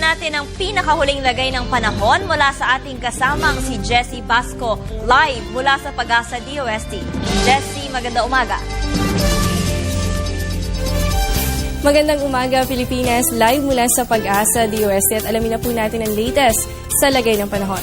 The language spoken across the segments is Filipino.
natin ang pinakahuling lagay ng panahon mula sa ating kasamang si Jessie Basco, live mula sa Pag-asa DOST. Jessie, maganda umaga. Magandang umaga, Pilipinas. Live mula sa Pag-asa DOST at alamin na po natin ang latest sa lagay ng panahon.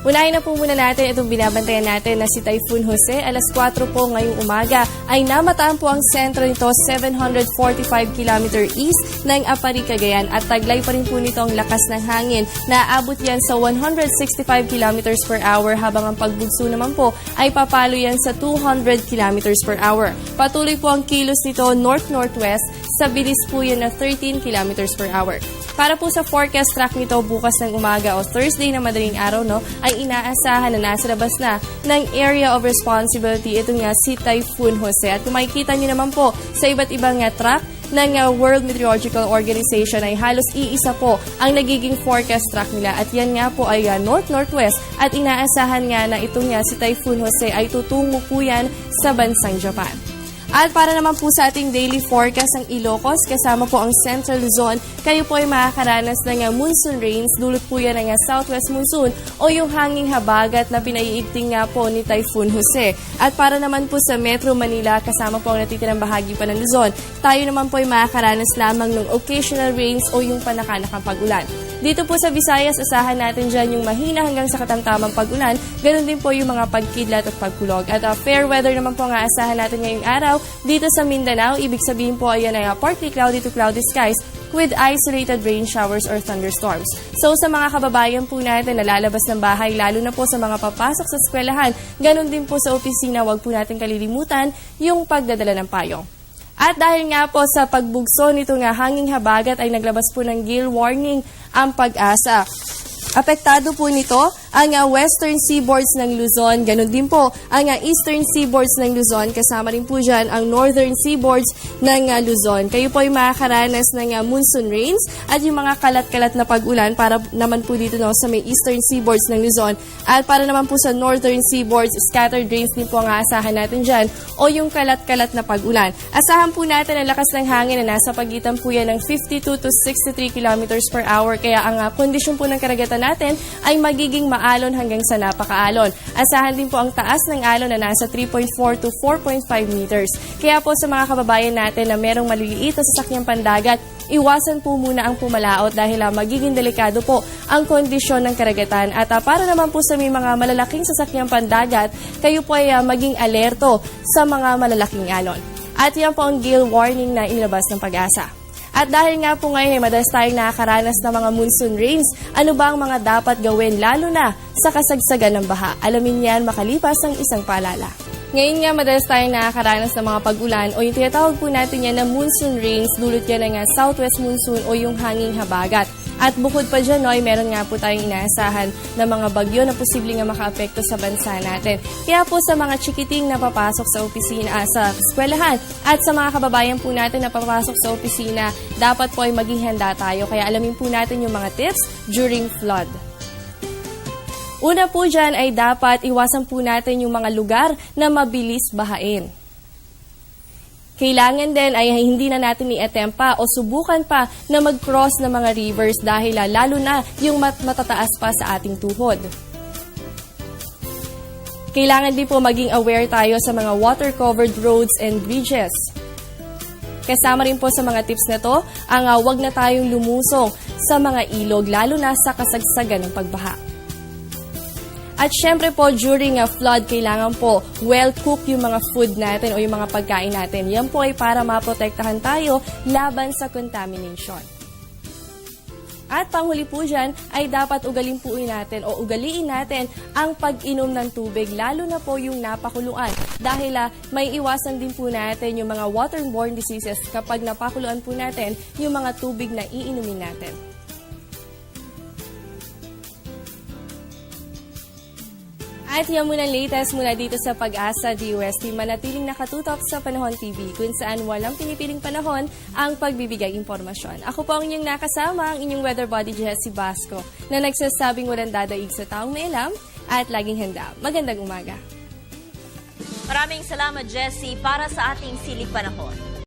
Unahin na po muna natin itong binabantayan natin na si Typhoon Jose. Alas 4 po ngayong umaga ay namataan po ang sentro nito 745 km east ng Apari, Cagayan at taglay pa rin po nito ang lakas ng hangin na aabot yan sa 165 km per hour habang ang pagbugso naman po ay papalo yan sa 200 km per hour. Patuloy po ang kilos nito north-northwest sa bilis po yan na 13 km per hour. Para po sa forecast track nito bukas ng umaga o Thursday na madaling araw, ay inaasahan na nasa labas na ng area of responsibility ito nga si Typhoon Jose. At kung makikita niyo naman po sa iba't ibang track ng World Meteorological Organization ay halos iisa po ang nagiging forecast track nila. At yan nga po ay north-northwest at inaasahan nga na ito nga si Typhoon Jose ay tutungo po yan sa bansang Japan. At para naman po sa ating daily forecast ng Ilocos, kasama po ang Central Luzon, kayo po ay makakaranas ng monsoon rains, dulot po yan ng southwest monsoon o yung hanging habagat na pinaiigting nga po ni Typhoon Jose. At para naman po sa Metro Manila, kasama po ang natitirang bahagi pa ng Luzon, tayo naman po ay makakaranas lamang ng occasional rains o yung panakanakang pag-ulan. Dito po sa Visayas, asahan natin dyan yung mahina hanggang sa katamtamang pag-ulan. Ganun din po yung mga pagkidlat at pagkulog. At fair weather naman po ang aasahan natin ngayong araw dito sa Mindanao. Ibig sabihin po ayan ay partly cloudy to cloudy skies with isolated rain showers or thunderstorms. So sa mga kababayan po natin na lalabas ng bahay, lalo na po sa mga papasok sa eskwelahan, ganun din po sa opisina, wag po natin kalilimutan yung pagdadala ng payong. At dahil nga po sa pagbugso nito nga hanging habagat ay naglabas po ng gale warning ang Pag-asa. Apektado po nito ang western seaboards ng Luzon, ganun din po ang eastern seaboards ng Luzon, kasama rin po dyan ang northern seaboards ng Luzon. Kayo po ay makakaranas ng monsoon rains at yung mga kalat-kalat na pag-ulan para naman po dito sa may eastern seaboards ng Luzon. At para naman po sa northern seaboards, scattered rains din po ang aasahan natin dyan o yung kalat-kalat na pag-ulan. Asahan po natin ang lakas ng hangin na nasa pagitan po yan ng 52 to 63 km per hour. Kaya ang kondisyon po ng karagatan natin ay magiging maalon hanggang sa napakaalon. Asahan din po ang taas ng alon na nasa 3.4 to 4.5 meters. Kaya po sa mga kababayan natin na merong maliliit na sasakyang pandagat, iwasan po muna ang pumalaot dahil magiging delikado po ang kondisyon ng karagatan. At para naman po sa may mga malalaking sasakyang pandagat, kayo po ay maging alerto sa mga malalaking alon. At yan po ang gale warning na inilabas ng Pag-asa. At dahil nga po ngayon ay madalas tayong nakakaranas ng mga monsoon rains, ano ba ang mga dapat gawin lalo na sa kasagsagan ng baha? Alamin yan makalipas ang isang paalala. Ngayon nga madalas tayong nakakaranas ng mga pag-ulan o yung tinatawag po natin yan na monsoon rains, dulot yan ng southwest monsoon o yung hanging habagat. At bukod pa dyan, meron nga po tayong inaasahan na mga bagyo na posibleng makaapekto sa bansa natin. Kaya po sa mga chikiting na papasok sa opisina, sa eskwelahan at sa mga kababayan po natin na papasok sa opisina, dapat po ay maging handa tayo. Kaya alamin po natin yung mga tips during flood. Una po dyan ay dapat iwasan po natin yung mga lugar na mabilis bahain. Kailangan din ay hindi na natin i-attempt pa o subukan pa na mag-cross ng mga rivers dahil lalo na yung matataas pa sa ating tuhod. Kailangan din po maging aware tayo sa mga water-covered roads and bridges. Kasama rin po sa mga tips na to ang wag na tayong lumusong sa mga ilog lalo na sa kasagsagan ng pagbaha. At syempre po, during a flood, kailangan po well-cooked yung mga food natin o yung mga pagkain natin. Yan po ay para maprotektahan tayo laban sa contamination. At panghuli po dyan, ay dapat ugaliin natin ang pag-inom ng tubig, lalo na po yung napakuluan. Dahil may iwasan din po natin yung mga waterborne diseases kapag napakuluan po natin yung mga tubig na iinumin natin. At yan muna latest mula dito sa Pag-asa DOST. Manatiling nakatutok sa Panahon TV kung saan walang pinipiling panahon ang pagbibigay impormasyon. Ako po ang inyong nakasama, ang inyong weather body Jessie Basco na nagsasabing walang dadaig sa taong may alam at laging handa. Magandang umaga. Maraming salamat, Jessie, para sa ating Silip Panahon.